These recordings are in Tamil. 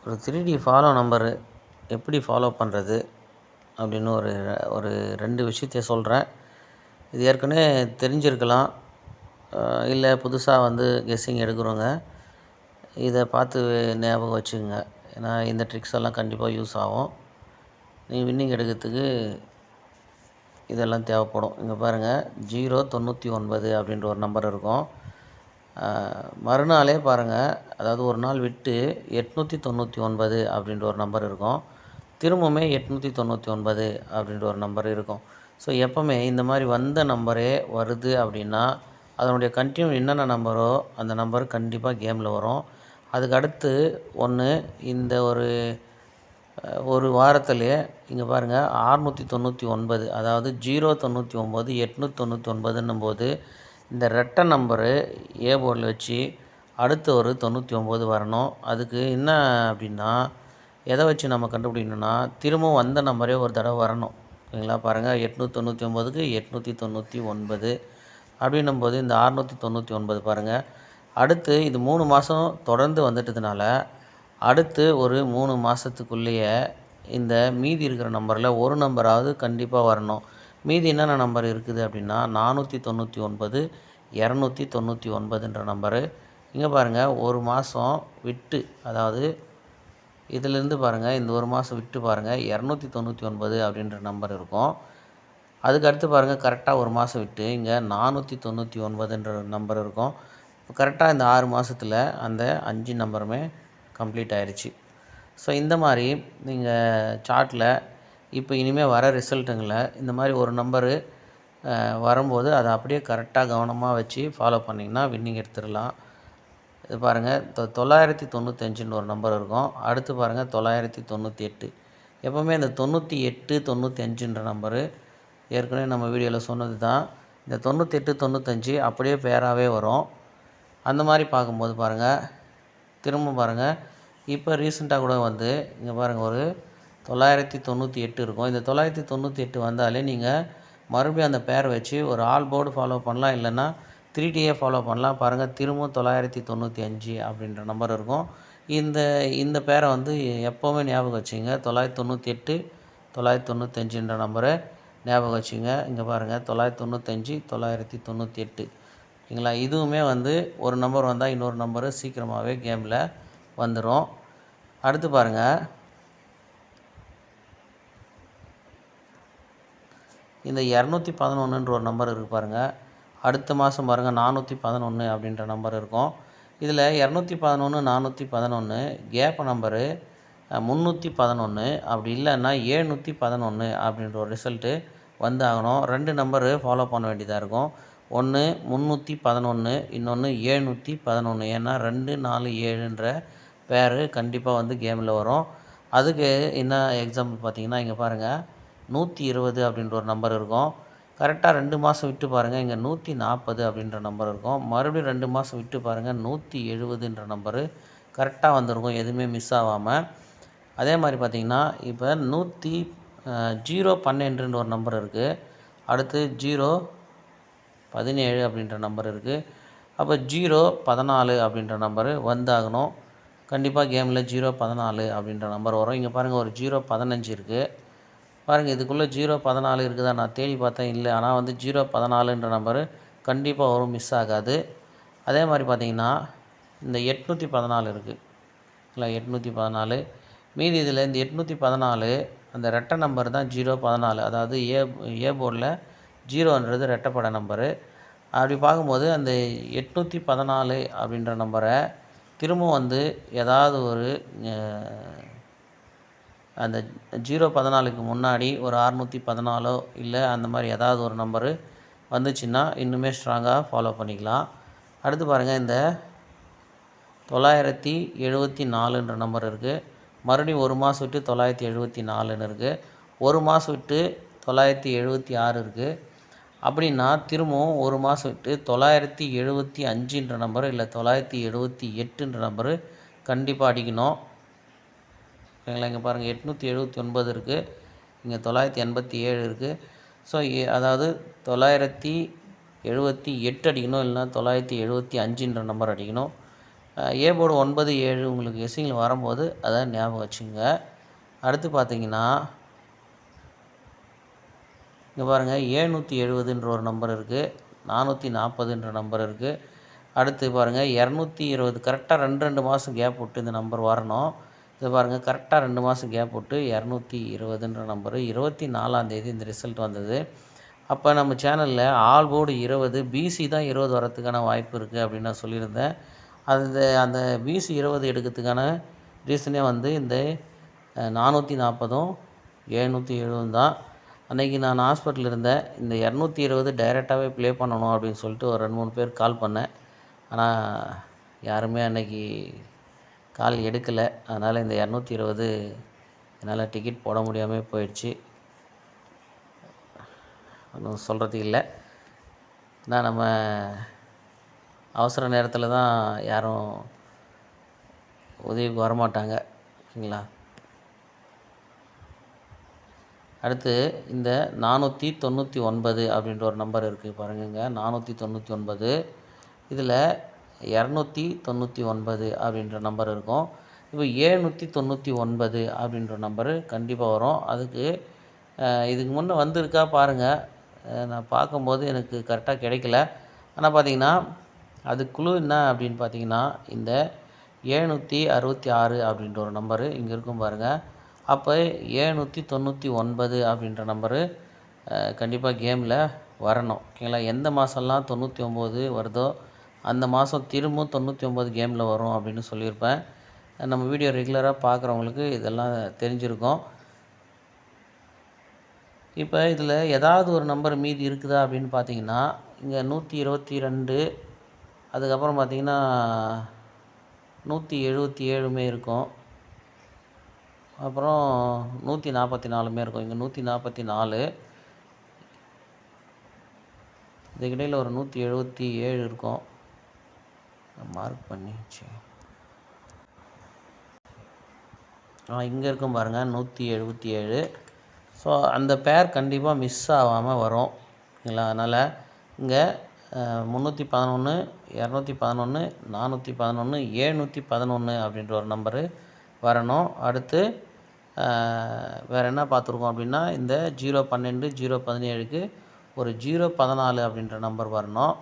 ஒரு 3D ஃபாலோ நம்பரு எப்படி ஃபாலோ பண்ணுறது அப்படின்னு ஒரு ஒரு 2 விஷயத்த சொல்கிறேன். இது ஏற்கனவே தெரிஞ்சிருக்கலாம். இல்லை புதுசாக கெஸ்ஸிங் எடுக்கிறவங்க இதை பார்த்து ஞாபகம் வச்சுக்கோங்க. ஏன்னா இந்த ட்ரிக்ஸ் எல்லாம் கண்டிப்பாக யூஸ் ஆகும். நீங்கள் வின்னிங் எடுக்கிறதுக்கு இதெல்லாம் தேவைப்படும். இங்கே பாருங்கள், 099 அப்படின்ற ஒரு நம்பர் இருக்கும். மறுநாளே பாருங்கள், அதாவது ஒரு நாள் விட்டு 899 அப்படின்ற ஒரு நம்பர் இருக்கும். திரும்பவுமே 899 அப்படின்ற ஒரு நம்பர் இருக்கும். ஸோ எப்போவுமே இந்த மாதிரி வந்த நம்பரே வருது அப்படின்னா அதனுடைய கண்டினியூ என்னென்ன நம்பரோ அந்த நம்பர் கண்டிப்பாக கேமில் வரும். அதுக்கு அடுத்து இந்த ஒரு வாரத்திலே இங்கே பாருங்கள் 699, அதாவது 099 899 போது இந்த ரெட்டை நம்பரு ஏ போர்டில் வச்சு அடுத்து ஒரு 99 வரணும். அதுக்கு என்ன அப்படின்னா எதை வச்சு நம்ம கண்டுபிடிக்கணும்னா திரும்பவும் வந்த நம்பரே ஒரு தடவை வரணும். ஓகேங்களா? பாருங்கள், 899க்கு 899 அப்படின்னும்போது இந்த 699 பாருங்கள். அடுத்து இது 3 மாதம் தொடர்ந்து வந்துட்டதுனால அடுத்து ஒரு 3 மாதத்துக்குள்ளேயே இந்த மீதி இருக்கிற நம்பரில் ஒரு நம்பராவது கண்டிப்பாக வரணும். மீதி என்னென்ன நம்பர் இருக்குது அப்படின்னா 499, 299ன்ற நம்பரு. இங்கே பாருங்கள், ஒரு மாதம் விட்டு, அதாவது இதிலேருந்து பாருங்கள், இந்த ஒரு மாதம் விட்டு பாருங்கள் 299 அப்படின்ற நம்பர் இருக்கும். அதுக்கு அடுத்து பாருங்கள், கரெக்டாக ஒரு மாதம் விட்டு இங்கே 499ன்ற நம்பர் இருக்கும். கரெக்டாக இந்த 6 மாதத்தில் அந்த 5 நம்பருமே கம்ப்ளீட் ஆயிடுச்சு. ஸோ இந்த மாதிரி நீங்கள் சார்ட்டில் இப்போ இனிமேல் வர ரிசல்ட்டுங்களை இந்த மாதிரி ஒரு நம்பரு வரும்போது அதை அப்படியே கரெக்டாக கவனமாக வச்சு ஃபாலோ பண்ணிங்கன்னா வின்னிங் எடுத்துடலாம். இது பாருங்கள், 995ன்னு ஒரு நம்பர் இருக்கும். அடுத்து பாருங்கள் 998. எப்போவுமே இந்த 98, 95ன்ற நம்பரு ஏற்கனவே நம்ம வீடியோவில் சொன்னது தான். இந்த 98, 95 அப்படியே பேராகவே வரும். அந்த மாதிரி பார்க்கும்போது பாருங்கள், திரும்ப பாருங்கள், இப்போ ரீசெண்டாக கூட இங்கே பாருங்கள், ஒரு 998 இருக்கும். இந்த 998 வந்தாலே நீங்கள் மறுபடியும் அந்த பேரை வச்சு ஒரு ஆல் போர்டு ஃபாலோ பண்ணலாம், இல்லைன்னா 3Dயே ஃபாலோ பண்ணலாம். பாருங்கள், திரும்பவும் 995 அப்படின்ற நம்பர் இருக்கும். இந்த பேரை எப்போவுமே ஞாபகம் வச்சுங்க. 998, 995ன்ற நம்பரை ஞாபகம் வச்சுங்க. இங்கே பாருங்கள், 995, 998. ஓகேங்களா? இதுவுமே ஒரு நம்பர் வந்தால் இன்னொரு நம்பரு சீக்கிரமாகவே கேமில் வந்துடும். அடுத்து பாருங்கள், இந்த 211ன்ற ஒரு நம்பர் இருக்குது பாருங்கள். அடுத்த மாதம் பாருங்கள் 411 அப்படின்ற நம்பர் இருக்கும். இதில் 211, 411 கேப் நம்பரு 311, அப்படி இல்லைன்னா 711 அப்படின்ற ஒரு ரிசல்ட்டு ஆகணும். 2 நம்பரு ஃபாலோ பண்ண வேண்டியதாக இருக்கும். ஒன்று 311, இன்னொன்று 711. ஏன்னா 2, 4, 7ன்ற பேர் கண்டிப்பாக கேமில் வரும். அதுக்கு என்ன எக்ஸாம்பிள் பார்த்தீங்கன்னா, இங்கே பாருங்கள், 120 அப்படின்ற ஒரு நம்பர் இருக்கும். கரெக்டாக 2 மாதம் விட்டு பாருங்கள், இங்கே 140 அப்படின்ற நம்பர் இருக்கும். மறுபடியும் 2 மாதம் விட்டு பாருங்கள், 170ன்ற நம்பரு கரெக்டாக வந்திருக்கும், எதுவுமே மிஸ் ஆகாமல். அதே மாதிரி பார்த்திங்கன்னா, இப்போ 012ன்ற ஒரு நம்பர் இருக்குது. அடுத்து 017 அப்படின்ற நம்பர் இருக்குது. அப்போ 014 அப்படின்ற நம்பரு வந்தாகணும். கண்டிப்பாக கேமில் 014 அப்படின்ற நம்பர் வரும். இங்கே பாருங்கள், ஒரு 015 இருக்குது. பாருங்கள், இதுக்குள்ளே 014 இருக்குதா? நான் தேடி பார்த்தேன், இல்லை. ஆனால் 014ன்ற நம்பரு கண்டிப்பாக வரும், மிஸ் ஆகாது. அதே மாதிரி பார்த்திங்கன்னா, இந்த 814 இருக்குது இல்லை, 814. மீதி இதில் இந்த 814 அந்த ரெட்டை நம்பர் தான் 014. அதாவது ஏ போர்டில் 0ன்றது ரெட்டைப்படை நம்பரு. அப்படி பார்க்கும்போது அந்த 814 அப்படின்ற நம்பரை திரும்ப ஏதாவது ஒரு அந்த 014க்கு முன்னாடி ஒரு 614 இல்லை அந்த மாதிரி ஏதாவது ஒரு நம்பரு வந்துச்சுன்னா இன்னுமே ஸ்ட்ராங்காக ஃபாலோ பண்ணிக்கலாம். அடுத்து பாருங்கள், இந்த 974ன்ற நம்பர் இருக்குது. மறுபடியும் ஒரு மாதம் விட்டு 974ன்னு இருக்குது. ஒரு மாதம் விட்டு 976 இருக்குது. அப்படின்னா திரும்பவும் ஒரு மாதம் விட்டு 975ன்ற நம்பரு இல்லை 978ன்ற நம்பரு கண்டிப்பாக அடிக்கணும். ஓகேங்களா? இங்கே பாருங்கள், 879 இருக்குது, இங்கே 987 இருக்குது. ஸோ அதாவது 978 அடிக்கணும், இல்லைனா 975ன்ற நம்பர் அடிக்கணும். ஏ போர்டு 9, 7 உங்களுக்கு கெஸ்ஸிங்கில் வரும்போது அதை ஞாபகம் வச்சுங்க. அடுத்து பார்த்தீங்கன்னா இங்கே பாருங்கள் 770ன்ற ஒரு நம்பர் இருக்குது, 440ன்ற நம்பர் இருக்குது. அடுத்து பாருங்கள் 220 கரெக்டாக 2 மாதம் கேப் விட்டு இந்த நம்பர் வரணும். இது பாருங்கள் கரெக்டாக 2 மாதம் கேப் விட்டு 220ன்ற நம்பரு 24ஆம் தேதி இந்த ரிசல்ட் வந்தது. அப்போ நம்ம சேனலில் ஆல் போர்டு 20, பிசி தான் 20 வரத்துக்கான வாய்ப்பு இருக்குது அப்படின்னு நான் சொல்லியிருந்தேன். அந்த பிசி 20 எடுக்கிறதுக்கான ரீசனே வந்து இந்த 440ம் 770 தான். அன்றைக்கி நான் ஹாஸ்பிட்டலில் இருந்தேன். இந்த 220 டைரெக்டாகவே ப்ளே பண்ணணும் அப்படின்னு சொல்லிட்டு ஒரு 2, 3 பேர் கால் பண்ணேன். ஆனால் யாருமே அன்றைக்கி கால் எடுக்கலை. அதனால் இந்த 220 என்னால் டிக்கெட் போட முடியாமல் போயிடுச்சு. ஒன்றும் சொல்கிறதுக்கு இல்லை. நான் நம்ம அவசர நேரத்தில் தான் யாரும் உதவிக்கு வரமாட்டாங்க, ஓகேங்களா. அடுத்து இந்த 499 அப்படின்ற ஒரு நம்பர் இருக்குது பாருங்கங்க. 499 இதில் 299 அப்படின்ற நம்பர் இருக்கும். இப்போ 799 அப்படின்ற நம்பரு கண்டிப்பாக வரும். அதுக்கு இதுக்கு முன்னே வந்திருக்கா பாருங்கள். நான் பார்க்கும்போது எனக்கு கரெக்டாக கிடைக்கல. ஆனால் பார்த்தீங்கன்னா அது குழு என்ன அப்படின்னு பார்த்தீங்கன்னா இந்த 766 அப்படின்ற ஒரு நம்பரு இங்கே இருக்கும் பாருங்கள். அப்போ 799 அப்படின்ற நம்பரு கண்டிப்பாக கேமில் வரணும், ஓகேங்களா. எந்த மாதம்லாம் 99 வருதோ அந்த மாதம் திரும்பவும் 99 கேமில் வரும் அப்படின்னு சொல்லியிருப்பேன். நம்ம வீடியோ ரெகுலராக பார்க்குறவங்களுக்கு இதெல்லாம் தெரிஞ்சிருக்கும். இப்போ இதில் ஏதாவது ஒரு நம்பர் மீதி இருக்குதா அப்படின்னு பார்த்தீங்கன்னா இங்கே 122, அதுக்கப்புறம் பார்த்தீங்கன்னா 177மே இருக்கும், அப்புறம் 144மே இருக்கும். இங்கே 144, இதுக்கிடையில் ஒரு 177 இருக்கும். மார்க் பண்ணிச்சு. இங்கே இருக்கும் பாருங்கள் 177. ஸோ அந்த பேர் கண்டிப்பாக மிஸ் ஆகாமல் வரும், ஓகேங்களா. அதனால் இங்கே 311, 211, 411, 711 அப்படின்ற ஒரு நம்பரு வரணும். அடுத்து வேறு என்ன பார்த்துருக்கோம் அப்படின்னா இந்த 012, 017க்கு ஒரு 014 அப்படின்ற நம்பர் வரணும்.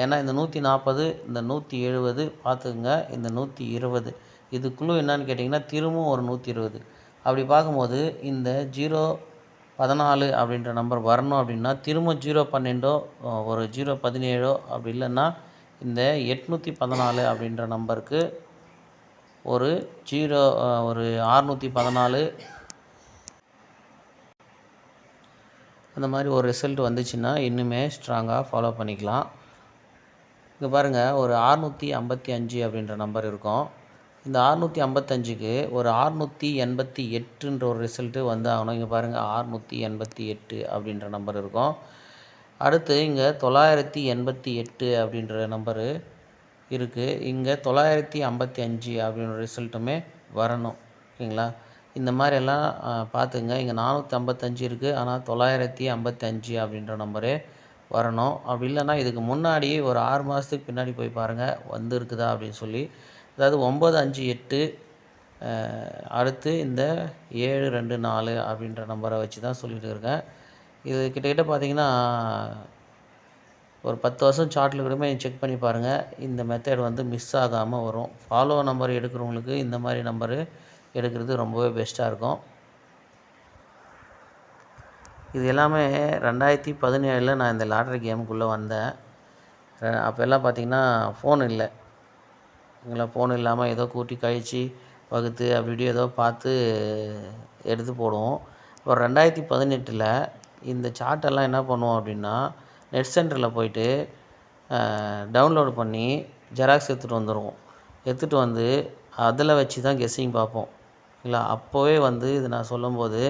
ஏன்னா இந்த 140, இந்த 170 பார்த்துக்குங்க. இந்த 120 இது குழு என்னன்னு கேட்டிங்கன்னா திரும்பவும் ஒரு 120. அப்படி பார்க்கும்போது இந்த 014 அப்படின்ற நம்பர் வரணும் அப்படின்னா திரும்ப 012 ஒரு 017 அப்படி இல்லைன்னா இந்த 814 அப்படின்ற நம்பருக்கு ஒரு 614 அந்த மாதிரி ஒரு ரிசல்ட் வந்துச்சுன்னா இன்னுமே ஸ்ட்ராங்காக ஃபாலோ பண்ணிக்கலாம். இங்கே பாருங்கள் ஒரு 655 அப்படின்ற நம்பர் இருக்கும். இந்த 655க்கு ஒரு 688ன்ற ஒரு ரிசல்ட்டு வந்தாகணும். இங்கே பாருங்கள் 688 அப்படின்ற நம்பர் இருக்கும். அடுத்து இங்கே 988 அப்படின்ற நம்பரு இருக்குது. இங்கே 955 அப்படின்ற ரிசல்ட்டுமே வரணும், ஓகேங்களா. இந்த மாதிரியெல்லாம் பார்த்துங்க. இங்கே 455 இருக்குது, ஆனால் 955 அப்படின்ற நம்பரே வரணும். அப்படி இல்லைன்னா இதுக்கு முன்னாடி ஒரு 6 மாதத்துக்கு பின்னாடி போய் பாருங்கள் வந்துருக்குதா அப்படின்னு சொல்லி. அதாவது 958 அடுத்து இந்த 724 அப்படின்ற நம்பரை வச்சு தான் சொல்லிட்டு இருக்கேன். இது கிட்டத்தட்ட பார்த்திங்கன்னா ஒரு 10 வருஷம் சார்ட்டில் கூடமே செக் பண்ணி பாருங்கள். இந்த மெத்தட் வந்து மிஸ் ஆகாமல் வரும். ஃபாலோ நம்பர் எடுக்கிறவங்களுக்கு இந்த மாதிரி நம்பரு எடுக்கிறது ரொம்பவே பெஸ்ட்டாக இருக்கும். இது எல்லாமே 2017 நான் இந்த லாட்ரி கேமுக்குள்ளே வந்தேன். அப்போல்லாம் பார்த்திங்கன்னா ஃபோன் இல்லை, எங்களாம் ஃபோன் இல்லாமல் ஏதோ கூட்டி கழித்து வகுத்து அப்படி இப்படி ஏதோ பார்த்து எடுத்து போடுவோம். ஒரு 2018 இந்த சார்ட்டெல்லாம் என்ன பண்ணுவோம் அப்படின்னா நெட் சென்டரில் போயிட்டு டவுன்லோடு பண்ணி ஜெராக்ஸ் எடுத்துகிட்டு வந்துடுவோம். எடுத்துகிட்டு வந்து அதில் வச்சு தான் கெஸ்ஸிங் பார்ப்போம், இல்லை. அப்போவே வந்து இது நான் சொல்லும்போது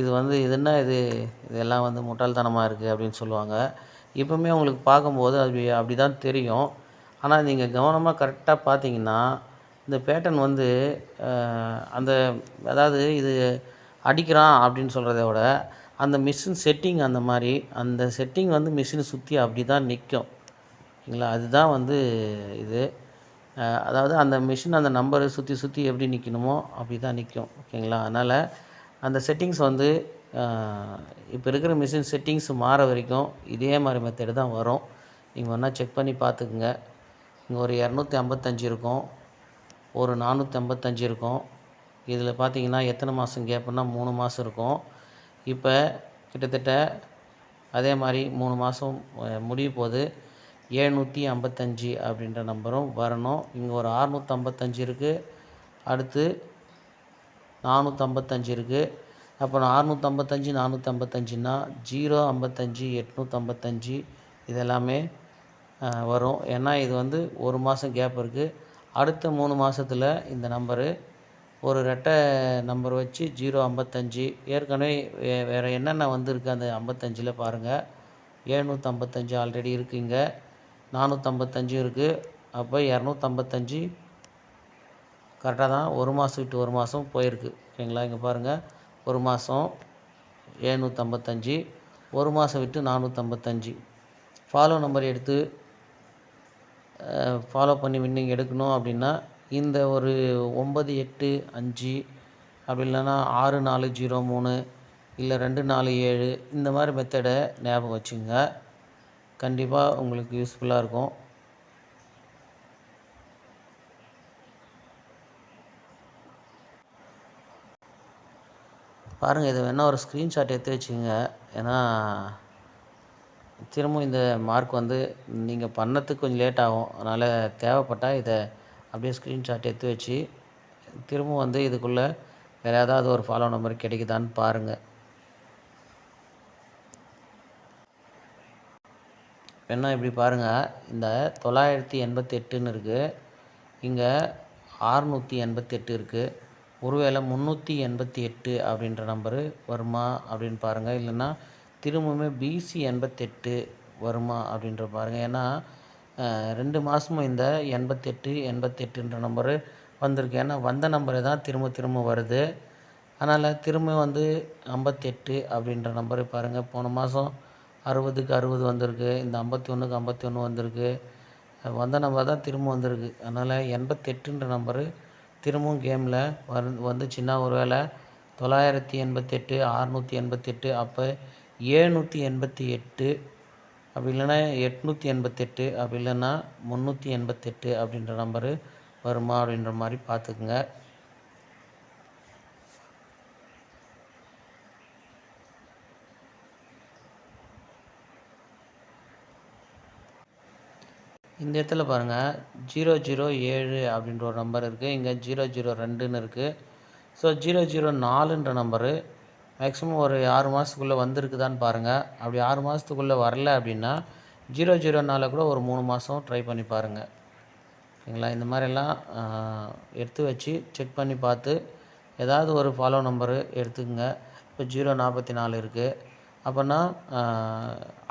இது வந்து இது என்ன இதெல்லாம் வந்து முட்டாள்தனமாக இருக்குது அப்படின்னு சொல்லுவாங்க. இப்போவுமே உங்களுக்கு பார்க்கும்போது அப்படி தான் தெரியும். ஆனால் நீங்கள் கவனமாக கரெக்டாக பார்த்தீங்கன்னா இந்த பேட்டர்ன் வந்து அதாவது இது அடிக்கிறான் அப்படின்னு சொல்கிறத விட அந்த மிஷின் செட்டிங் அந்த மாதிரி அந்த செட்டிங் வந்து மிஷினை சுற்றி அப்படி தான் நிற்கும், ஓகேங்களா. அதுதான் வந்து இது. அதாவது அந்த மிஷின் அந்த நம்பரை சுற்றி சுற்றி எப்படி நிற்கணுமோ அப்படி தான் நிற்கும். ஓகேங்களா. அதனால் அந்த செட்டிங்ஸ் வந்து இப்போ இருக்கிற மிஷின் செட்டிங்ஸ் மாற வரைக்கும் இதே மாதிரி மெத்தடு தான் வரும். நீங்கள் வேணால் செக் பண்ணி பார்த்துக்குங்க. இங்கே ஒரு 255 இருக்கும், ஒரு 455 இருக்கும். இதில் பார்த்தீங்கன்னா எத்தனை மாதம் கேப்புன்னா 3 மாதம் இருக்கும். இப்போ கிட்டத்தட்ட அதே மாதிரி 3 மாதம் முடிய போகுது. 755 அப்படின்ற நம்பரும் வரணும். இங்கே ஒரு 655 இருக்குது, அடுத்து 455 இருக்குது. அப்போ 655 455ன்னா 055 855 இதெல்லாமே வரும். ஏன்னா இது வந்து ஒரு மாதம் கேப் இருக்குது. அடுத்த 3 மாதத்தில் இந்த நம்பரு ஒரு ரெட்டை நம்பர் வச்சு 055 ஏற்கனவே வேறு என்னென்ன வந்திருக்கு அந்த 55ல் பாருங்கள். 755 ஆல்ரெடி இருக்குங்க, 455 இருக்குது. அப்போ 255 கரெக்டாக தான் ஒரு மாதம் விட்டு ஒரு மாதம் போயிருக்கு. ஓகேங்களா. இங்கே பாருங்கள், ஒரு மாதம் 755, ஒரு மாதம் விட்டு 455. ஃபாலோ நம்பர் எடுத்து ஃபாலோ பண்ணி வின்னிங் எடுக்கணும் அப்படின்னா இந்த ஒரு 9855 அப்படி இல்லைன்னா 6403 இல்லை 247 இந்த மாதிரி மெத்தடை ஞாபகம் வச்சுங்க. கண்டிப்பாக உங்களுக்கு யூஸ்ஃபுல்லாக இருக்கும். பாருங்கள், இதை வேணால் ஒரு ஸ்க்ரீன்ஷாட் எடுத்து வச்சுங்க. ஏன்னா திரும்பவும் இந்த மார்க் வந்து நீங்கள் பண்ணதுக்கு கொஞ்சம் லேட் ஆகும். அதனால் தேவைப்பட்டால் இதை அப்படியே ஸ்க்ரீன்ஷாட் எடுத்து வச்சு திரும்பவும் வந்து இதுக்குள்ளே வேறு ஏதாவது ஒரு ஃபாலோ நம்பர் கிடைக்குதான்னு பாருங்கள். வேணா இப்படி பாருங்கள், இந்த 988ன்னு இருக்குது, இங்கே 688 இருக்குது. ஒருவேளை 388 அப்படின்ற நம்பரு வருமா அப்படின்னு பாருங்கள். இல்லைன்னா திரும்பவுமே பிசி 88 வருமா அப்படின்ற பாருங்கள். ஏன்னா 2 மாதமும் இந்த 88 நம்பரு வந்திருக்கு. ஏன்னா வந்த நம்பரு தான் திரும்ப திரும்ப வருது. அதனால் திரும்ப வந்து 58 அப்படின்ற நம்பரு பாருங்கள். போன மாதம் 60க்கு 60 வந்திருக்கு, இந்த 51க்கு 51 வந்திருக்கு. வந்த நம்பர் தான் திரும்ப வந்திருக்கு. அதனால் 88ன்ற நம்பரு திரும்பவும் கேமில் வந்துச்சுன்னா ஒருவேளை 988 688 அப்போ 788 அப்படி இல்லைன்னா 888 அப்படி இல்லைன்னா 388 அப்படின்ற நம்பரு வருமா அப்படின்ற மாதிரி பார்த்துக்குங்க. இந்த இடத்துல பாருங்கள், 007 அப்படின்ற ஒரு நம்பர் இருக்குது, இங்கே 002ன்னு இருக்குது. ஸோ 004ன்ற நம்பரு மேக்ஸிமம் ஒரு 6 மாதத்துக்குள்ளே வந்திருக்குதான்னு பாருங்கள். அப்படி 6 மாதத்துக்குள்ளே வரல அப்படின்னா 004 கூட ஒரு 3 மாதம் ட்ரை பண்ணி பாருங்கள். ஓகேங்களா. இந்த மாதிரிலாம் எடுத்து வச்சு செக் பண்ணி பார்த்து ஏதாவது ஒரு ஃபாலோ நம்பரு எடுத்துக்கங்க. இப்போ 044 இருக்குது. அப்போனா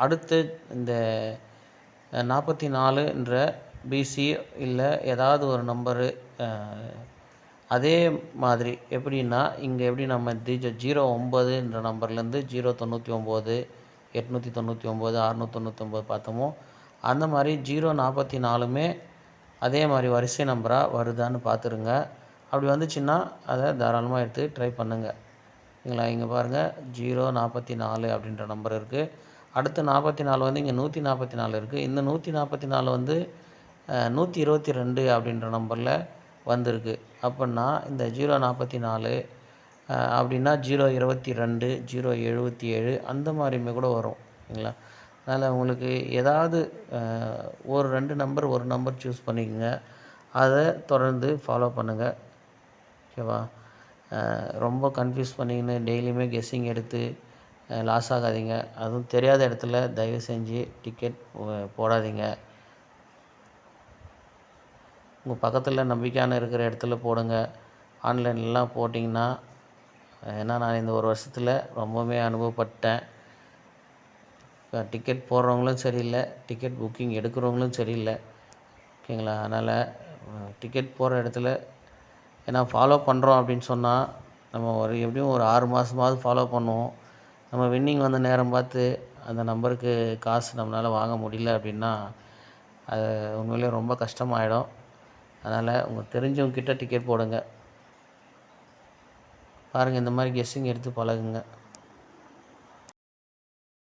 அடுத்து இந்த 44ன்ற பிசி இல்லை ஏதாவது ஒரு நம்பரு அதே மாதிரி எப்படின்னா இங்கே எப்படி நம்ம 09ன்ற நம்பர்லேருந்து 099 899 699 பார்த்தோமோ அந்த மாதிரி 044மே அதே மாதிரி வரிசை நம்பராக வருதான்னு பார்த்துருங்க. அப்படி வந்துச்சுன்னா அதை தாராளமாக எடுத்து ட்ரை பண்ணுங்கள். சரிங்களா. இங்கே பாருங்கள், 044 அப்படின்ற நம்பர் இருக்குது. அடுத்து 44 வந்து இங்கே 144 இருக்குது. இந்த 144 வந்து 122 அப்படின்ற நம்பரில் வந்திருக்கு. அப்படின்னா இந்த 044 அப்படின்னா 022 077 அந்த மாதிரியுமே கூட வரும். சரிங்களா. அதனால் உங்களுக்கு ஏதாவது ஒரு 2 நம்பர் ஒரு நம்பர் சூஸ் பண்ணிக்கோங்க. அதை தொடர்ந்து ஃபாலோ பண்ணுங்கள். ஓகேவா. ரொம்ப கன்ஃபியூஸ் பண்ணிக்கின்னு டெய்லியுமே கெஸ்ஸிங் எடுத்து லாஸ் ஆகாதீங்க. அதுவும் தெரியாத இடத்துல தயவு செஞ்சு டிக்கெட் போடாதீங்க. உங்கள் பக்கத்தில் நம்பிக்கையான இருக்கிற இடத்துல போடுங்க. ஆன்லைன்லாம் போட்டிங்கன்னா, ஏன்னா நான் இந்த ஒரு வருஷத்தில் ரொம்பவுமே அனுபவப்பட்டேன். டிக்கெட் போடுறவங்களும் சரியில்லை, டிக்கெட் புக்கிங் எடுக்கிறவங்களும் சரியில்லை. ஓகேங்களா. அதனால் டிக்கெட் போகிற இடத்துல ஏன்னா ஃபாலோ பண்ணுறோம் அப்படின்னு சொன்னால் நம்ம ஒரு எப்படியும் ஒரு 6 மாதமாவது ஃபாலோ பண்ணுவோம். நம்ம வின்னிங் வந்த நேரம் பார்த்து அந்த நம்பருக்கு காசு நம்மளால் வாங்க முடியல அப்படின்னா அது உண்மையிலேயே ரொம்ப கஷ்டமாயிடும். அதனால் உங்கள் தெரிஞ்சவங்கக்கிட்ட டிக்கெட் போடுங்க. பாருங்கள், இந்த மாதிரி கெஸ்ஸிங் எடுத்து பழகுங்க.